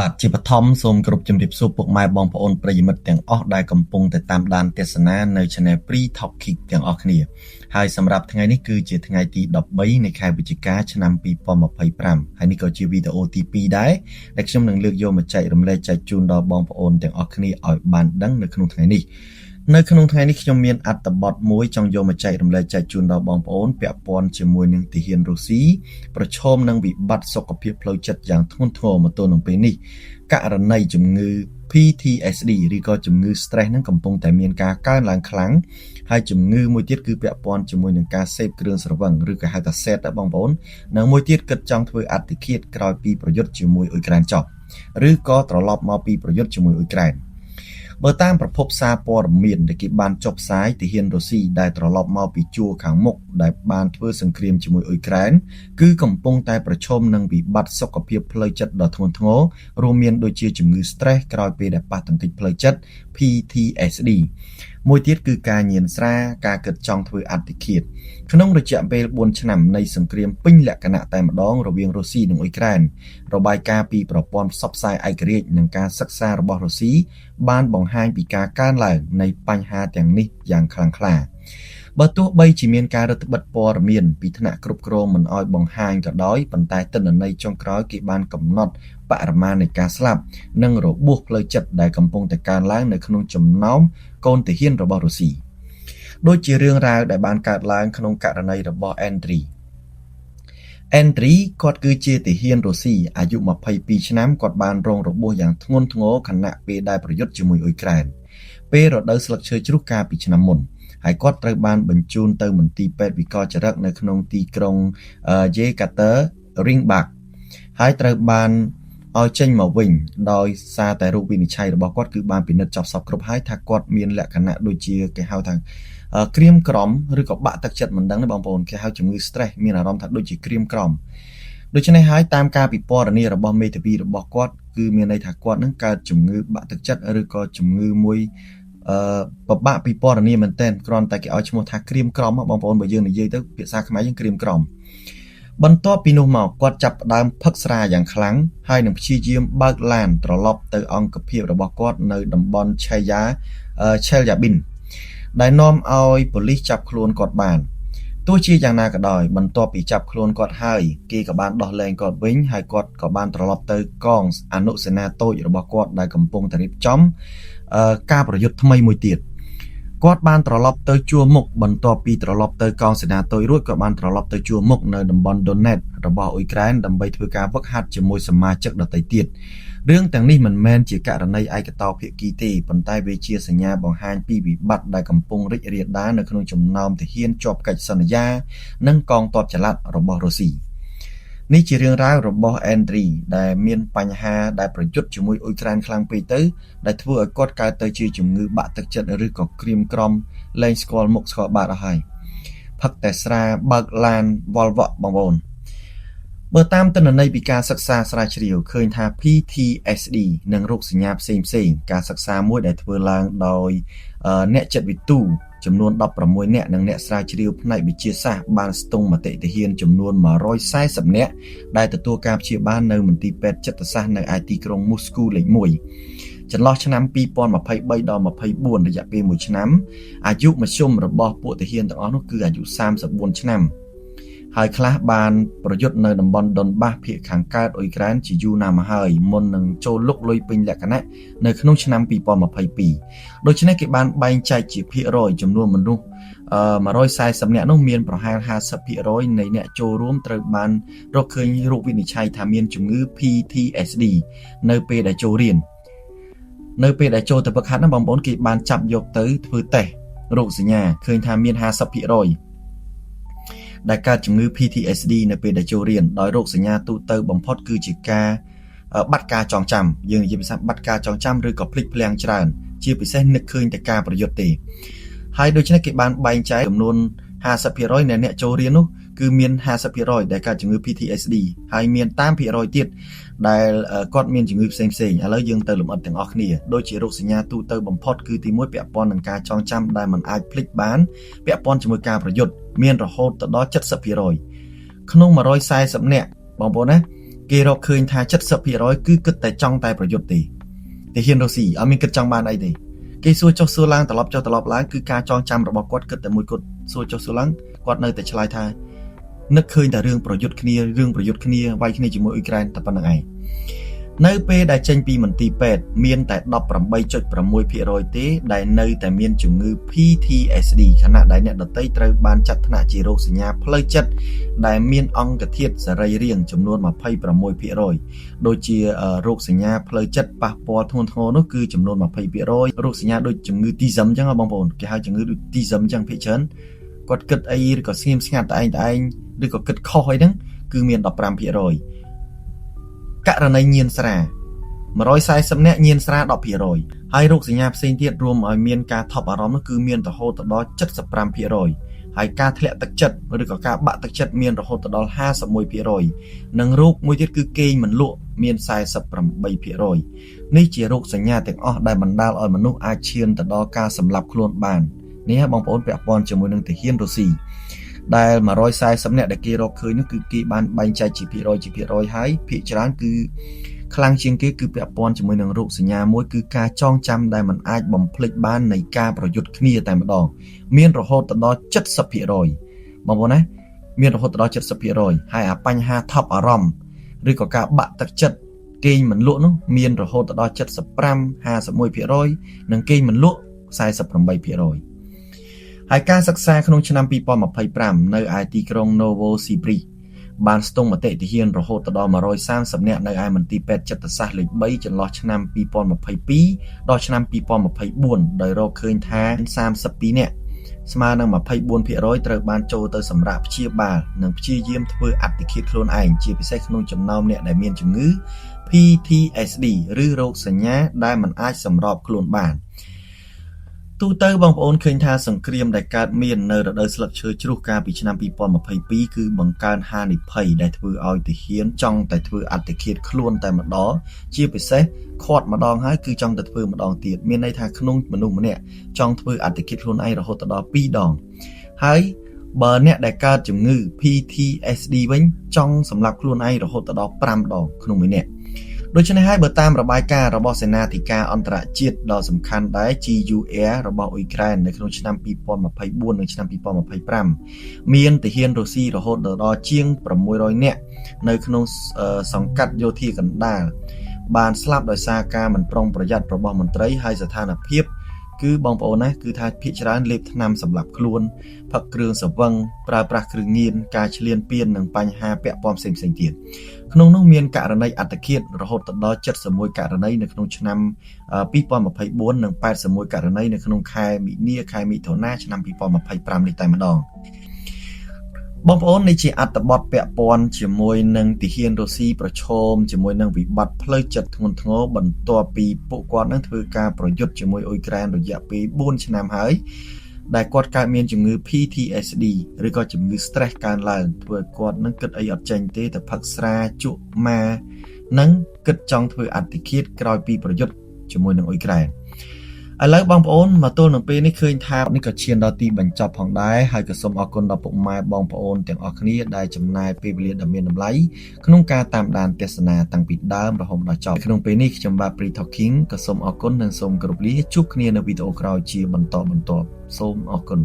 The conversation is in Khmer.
បាទជាបឋមសូមគោរពជំរាបសួរពុកម៉ែបងប្អូនប្រិយមិត្តទាំងអស់ដែលកំពុងតែតាមដានទស្សនានៅ Channel Pri Top Kick ទាំងអស់គ្នាហើយសម្រាប់ថ្ងៃនេះគឺជាថ្ងៃទី13នៃខែវិច្ឆិកាឆ្នាំ2025ហើយនេះក៏ជាវីដេអូទី2ដែរដែលខ្ញុំនឹងលើកយកមកចែករំលែកចែកជូនដល់បងប្អូនទាំងអស់គ្នាឲ្យបានដឹងនៅក្នុងថ្ងៃនេះនៅក្នុងថ្ងៃនេះខ្ញុំមានអត្ថបទមួយចង់យកមកចែករំលែកចែកជូនដល់បងប្អូនពាក់ព័ន្ធជាមួយនឹងទាហានរុស្ស៊ីប្រឈមនឹងវិបត្តិសុខភាពផ្លូវចិត្តយ៉ាងធ្ងន់ធ្ងរមកទល់នឹងពេលនេះករណីជំងឺ PTSD ឬក៏ជំងឺ stress នឹងកំពុងតែមានការកើនឡើងខ្លាំងហើយជំងឺមួយទៀតគឺពាក់ព័ន្ធជាមួយនឹងការសេពគ្រឿងស្រវឹងឬក៏ហៅថា SET ដែរបងប្អូននិងមួយទៀតគិតចង់ធ្វើអត្តឃាតក្រោយពីប្រយុទ្ធជាមួយអ៊ុយក្រែនចប់ឬក៏ត្រឡប់មកពីប្រយុទ្ធជាមួយអ៊ុយក្រែនបើតាមប្រភពសារព័ត៌មានដែលគេបានចុះផ្សាយទាហានរុស្ស៊ីដែលត្រឡប់មកពីជួរខាងមុខដែលបានធ្វើសង្គ្រាមជាមួយអ៊ុយក្រែនគឺកំពុងតែប្រឈមនឹងវិបត្តិសុខភាពផ្លូវចិត្តដ៏ធ្ងន់ធ្ងររួមមានដូចជាជំងឺ stress ក្រោយពេលដែលប៉ះទង្គិចផ្លូវចិត្ត PTSD មួយទៀតគឺការញៀនស្រាការគិតចង់ធ្វើអត្តឃាតក្នុងរយៈពេល4ឆ្នាំនៃសង្គ្រាមពេញលក្ខណៈតែម្ដងរវាងរុស្ស៊ីនិងអ៊ុយក្រែនរបាយការណ៍ពីប្រព័ន្ធផ្សព្វផ្សាយឯករាជ្យនិងការសិក្សារបស់រុស្ស៊ីបានបង្ហាញពីការកើនឡើងនៃបញ្ហាទាំងនេះយ៉ាងខ្លាំងក្លាបើទោះបីជាមានការរឹតបន្តឹងព័ត៌មានពីថ្នាក់គ្រប់គ្រងមិនអោយបង្ហាញក៏ដោយប៉ុន្តែទិន្នន័យចុងក្រោយគេបានកំណត់បរិមាណនៃការស្លាប់និងរបួសផ្លូវចិត្តដែលកំពុងតែកើនឡើងនៅក្នុងចំណោមកូនទាហានរបស់រុស្ស៊ីដូចជារឿងរ៉ាវដែលបានកើតឡើងក្នុងករណីរបស់ Andriy គាត់គឺជាទាហានរុស្ស៊ីអាយុ22ឆ្នាំគាត់បានរងរបួសយ៉ាងធ្ងន់ធ្ងរខណៈពេលដែលប្រយុទ្ធជាមួយអ៊ុយក្រែនពេលរដូវស្លឹកឈើជ្រុះកាលពីឆ្នាំមុនហើយគាត់ត្រូវបានបញ្ជូនទៅមន្ទីរពេទ្យវិកលចរិតនៅក្នុងទីក្រុង Yekaterinburg ហើយត្រូវបានឲ្យចេញមកវិញដោយសារតែរោគវិនិច្ឆ័យរបស់គាត់គឺបានពិនិត្យចប់សពគ្រប់ហើយថាគាត់មានលក្ខណៈដូចជាគេហៅថាក្រៀមក្រំឬក៏បាក់ទឹកចិត្តមិនដឹងទេបងប្អូនគេហៅជំងឺ stress មានអារម្មណ៍ថាដូចជាក្រៀមក្រំដូច្នេះហើយតាមការពិពណ៌នារបស់មេធាវីរបស់គាត់គឺមានន័យថាគាត់នឹងកើតជំងឺបាក់ទឹកចិត្តឬក៏ជំងឺមួយពិបាកពិពណ៌នាមែនទែនគ្រាន់តែគេឲ្យឈ្មោះថាក្រៀមក្រំបងប្អូនបើយើងនិយាយទៅភាសាខ្មែរយើងក្រៀមក្រំបន្ទាប់ពីនោះមកគាត់ចាប់ផ្ដើមផឹកស្រាយ៉ាងខ្លាំងហើយនឹងព្យាយាមបើកឡានត្រឡប់ទៅអង្គភាពរបស់គាត់នៅតំបន់Chelyabinsk ដែលនាំឲ្យប៉ូលីសចាប់ខ្លួនគាត់បានទោះជាយ៉ាងណាក៏ដោយបន្ទាប់ពីចាប់ខ្លួនគាត់ហើយគេក៏បានដោះលែងគាត់វិញហើយគាត់ក៏បានត្រឡប់ទៅកងអនុសេនាតូចរបស់គាត់ដែលកំពុងតែរៀបចំការប្រយុទ្ធថ្មីមួយទៀតគាត់បានត្រឡប់ទៅជួរមុខបន្ទាប់ពីត្រឡប់ទៅកងសេនាតូចរួចក៏បានត្រឡប់ទៅជួរមុខនៅតំបន់ Donetsk របស់អ៊ុយក្រែនដើម្បីធ្វើការវឹកហាត់ជាមួយសមាជិកដទៃទៀតរឿងទាំងនេះមិនមែនជាករណីឯកតោភាគីទេប៉ុន្តែវាជាសញ្ញាបង្ហាញពីវិបត្តិដែលកំពុងរីករាលដាលនៅក្នុងចំណោមទាហានជាប់កិច្ចសន្យានិងកងទ័ពចល័តរបស់រុស្ស៊ីនេះជារឿងរ៉ាវរបស់ Andriy ដែលមានបញ្ហាដែលប្រយុទ្ធជាមួយអ៊ុយក្រែនខ្លាំងពេកទៅដែលធ្វើឲ្យគាត់កើតទៅជាជំងឺបាក់ទឹកចិត្តឬក៏ក្រៀមក្រំលែងស្គាល់មុខស្គាល់បាតអស់ហើយផឹកតែស្រាបើកឡានវល់វក់បងប្អូនបើតាមទិន្នន័យពីការសិក្សាស្រាវជ្រាវឃើញថា PTSD និងរោគសញ្ញាផ្សេងៗការសិក្សាមួយដែលធ្វើឡើងដោយអ្នកចិត្តវិទូចំនួន16នាក់និងអ្នកស្រាវជ្រាវផ្នែកវិទ្យាសាស្ត្របានស្ទង់មតិទាហានចំនួន140នាក់ដែលទទួលការព្យាបាលនៅមន្ទីរពេទ្យចិត្តសាស្ត្រនៅឯទីក្រុងមូស្គូលេខ1ចន្លោះឆ្នាំ2023ដល់24រយៈពេល1ឆ្នាំអាយុមធ្យមរបស់ពួកទាហានទាំងអស់នោះគឺអាយុ34ឆ្នាំហើយខ្លះបានប្រយុទ្ធនៅតំបន់ដុនបាសភាគខាងកើតអ៊ុយក្រែនជាយូរណាស់មកហើយមុននឹងចូលលុកលុយពេញលក្ខណៈនៅក្នុងឆ្នាំ2022ដូច្នេះគេបានបែងចែកជាភាគរយចំនួនមនុស្ស140នាក់នោះមានប្រហែល 50% នៃអ្នកចូលរួមត្រូវបានរកឃើញរោគវិនិច្ឆ័យថាមានជំងឺ PTSD នៅពេលដែលចូលរៀននៅពេលដែលចូលទៅហ្វឹកហាត់ណាបងប្អូនគេបានចាប់យកទៅធ្វើតេស្តរោគសញ្ញាឃើញថាមាន 50% ដែលកើតជំងឺ PTSD នៅពេលដែលចូលរៀនដោយរោគសញ្ញាទូទៅបំផុតគឺជាការបាត់ការចងចាំយើងនិយាយភាសាបាត់ការចងចាំឬក៏ភ្លេចភ្លាំងច្រើនជាពិសេសនឹកឃើញតែការប្រយុទ្ធទេហើយដូច្នេះគេបានបែងចែកចំនួន 50% នៃអ្នកចូលរៀននោះ គឺមាន 50% ដែលកើតជំងឺ PTSD ហើយមានតាមភាគរយទៀតដែលគាត់មានជំងឺផ្សេងៗឥឡូវយើងទៅលម្អិតទាំងអស់គ្នាដូចជារោគសញ្ញាទូទៅបំផុតគឺទី1ពាក់ព័ន្ធនឹងការចងចាំដែលមិនអាចភ្លេចបានពាក់ព័ន្ធជាមួយការប្រយុទ្ធមានរហូតដល់ 70% ក្នុង140នាក់បងប្អូនណាគេរកឃើញថា 70% គឺគិតតែចង់តែប្រយុទ្ធទេហ៊ានរស់ស៊ីអត់មានគិតចង់បានអីទេគេសួរចុះសួរឡើងត្រឡប់ចុះត្រឡប់ឡើងគឺការចងចាំរបស់គាត់គិតតែមួយគត់សួរចុះសួរឡើងគាត់នៅតែឆ្លើយថានឹកឃើញតែរឿងប្រយុទ្ធគ្នាវាយគ្នាជាមួយអ៊ុយក្រែនតែប៉ុណ្្នឹងឯងនៅពេលដែលចេញពីមន្ទីរពេទ្យមានតែ 18.6% ទេដែលនៅតែមានជំងឺ PTSD ខណៈដែលអ្នកដទៃត្រូវបានចាត់ថ្នាក់ជារោគសញ្ញាផ្លូវចិត្តដែលមានអង្គធាតុសរីរាង្គចំនួន 26% ដូចជារោគសញ្ញាផ្លូវចិត្តប៉ះពាល់ធ្ងន់ធ្ងរនោះគឺចំនួន 20% រោគសញ្ញាដូចជំងឺ TISM អញ្ចឹងបងប្អូនគេហៅជំងឺដូច TISM អញ្ចឹងភាគច្រើនគាត់គិតអីឬក៏ស្ងៀមស្ងាត់តែឯងឬក៏គិតខុសអីហ្នឹងគឺមាន 15%ករណីញៀនស្រា140នាក់ញៀនស្រា 10% ហើយរោគសញ្ញាផ្សេងទៀតរួមឲ្យមានការថប់អារម្មណ៍នោះគឺមានរហូតដល់ 75% ហើយការធ្លាក់ទឹកចិត្តឬក៏ការបាក់ទឹកចិត្តមានរហូតដល់ 51% និងរោគមួយទៀតគឺគេងមិនលក់មាន 48% នេះជារោគសញ្ញាទាំងអស់ដែលបណ្ដាលឲ្យមនុស្សអាចឈានទៅដល់ការសម្លាប់ខ្លួនបាននេះបងប្អូនពាក់ព័ន្ធជាមួយនឹងទាហានរុស្ស៊ីដែល140នាក់ដែលគេរកឃើញនោះគឺគេបានបែងចែកជាភាគរយហើយភាគច្រើនគឺខ្លាំងជាងគេគឺពាក់ព័ន្ធជាមួយនឹងរោគសញ្ញាមួយគឺការចងចាំដែលมันអាចបំភ្លេចបាននៃការប្រយុទ្ធគ្នាតែម្ដងមានរហូតដល់ 70% បងប្អូនណាមានរហូតដល់ 70% ហើយអាបញ្ហាថប់អារម្មណ៍ឬក៏ការបាក់ទឹកចិត្តគេងមិនលក់នោះមានរហូតដល់ 75 51% និងគេងមិនលក់ 48%ហើយការសិក្សាក្នុងឆ្នាំ 2025 នៅឯទីក្រុង Novosibirsk បានស្ទង់មតិទាហានរហូតដល់ 130 នាក់នៅឯមន្ទីរពេទ្យចិត្តសាស្ត្រលេខ 3 ចន្លោះឆ្នាំ 2022 ដល់ឆ្នាំ 2024 ដោយរកឃើញថា 32 នាក់ស្មើនឹង 24% ត្រូវបានចូលទៅសម្រាប់ព្យាបាលនិងព្យាយាមធ្វើអត្តឃាតខ្លួនឯងជាពិសេសក្នុងចំណោមអ្នកដែលមានជំងឺ PTSD ឬរោគសញ្ញាដែលមិនអាចសម្របខ្លួនបានទូទៅបងប្អូនឃើញថាសង្គ្រាមដែលកើតមាននៅរដូវស្លឹកឈើជ្រុះកាលពីឆ្នាំ 2022 គឺបង្កើនហានិភ័យដែលធ្វើឲ្យទាហានចង់តែធ្វើអត្តឃាតខ្លួនតែម្ដងជាពិសេសខាត់ម្ដងហើយគឺចង់តែធ្វើម្ដងទៀតមានន័យថាក្នុងមនុស្សម្នាក់ចង់ធ្វើអត្តឃាតខ្លួនឯងរហូតដល់2ដងហើយបើអ្នកដែលកើតជំងឺ PTSD វិញចង់សម្លាប់ខ្លួនឯងរហូតដល់5ដងក្នុងមួយនាក់ដូច្នេះហើយបើតាមរបាយការណ៍របស់សេនាធិការអន្តរជាតិដ៏សំខាន់ដែរ GUR របស់អ៊ុយក្រែននៅក្នុងឆ្នាំ 2024 និងឆ្នាំ 2025 មានទាហានរុស្ស៊ីរហូតដល់ជាង 600 នាក់នៅក្នុងសង្កាត់យោធាកណ្ដាលបានស្លាប់ដោយសារការមិនប្រុងប្រយ័ត្នរបស់មន្ត្រីហើយស្ថានភាពគឺបងប្អូនណាគឺថាភាគច្រើនលេបថ្នាំសម្រាប់ខ្លួនផឹកគ្រឿងសង្វឹងប្រើប្រាស់គ្រឿងញៀនការឈ្លានពាននិងបញ្ហាពាក់ព័ន្ធផ្សេងៗទៀតក្នុងនោះមានករណីអត្តឃាតរហូតដល់ 71 ករណីនៅក្នុងឆ្នាំ 2024 និង 81 ករណីនៅក្នុងខែមីនាខែមិថុនាឆ្នាំ 2025 នេះតែម្ដងបងប្អូននេះជាអត្ថបទពាក់ព័ន្ធជាមួយនឹងទាហានរុស្ស៊ីប្រឈមជាមួយនឹងវិបត្តិផ្លូវចិត្តធ្ងន់ធ្ងរបន្ទាប់ពីពួកគាត់នឹងធ្វើការប្រយុទ្ធជាមួយអ៊ុយក្រែនរយៈពេល 4 ឆ្នាំហើយដែលគាត់កើតមានជំងឺ PTSD ឬក៏ជំងឺ stress កើនឡើងធ្វើឲ្យគាត់នឹងគិតអីអត់ចេញទេតែផឹកស្រាជក់ម៉ានិងគិតចង់ធ្វើអត្តឃាតក្រោយពីប្រយុទ្ធជាមួយនឹងអ៊ុយក្រែនឥឡូវបងប្អូនមកទល់នឹងពេលនេះឃើញថានេះក៏ឈានដល់ទីបញ្ចប់ផងដែរហើយក៏សូមអរគុណដល់ពុកម៉ែបងប្អូនទាំងអស់គ្នាដែលចំណាយពេលវេលាដ៏មានតម្លៃក្នុងការតាមដានទស្សនាតាំងពីដើមរហូតដល់ចប់ក្នុងពេលនេះខ្ញុំបាទ Pri Talking ក៏សូមអរគុណនិងសូមគោរពលាជួបគ្នានៅវីដេអូក្រោយជាបន្តសូមអរគុណ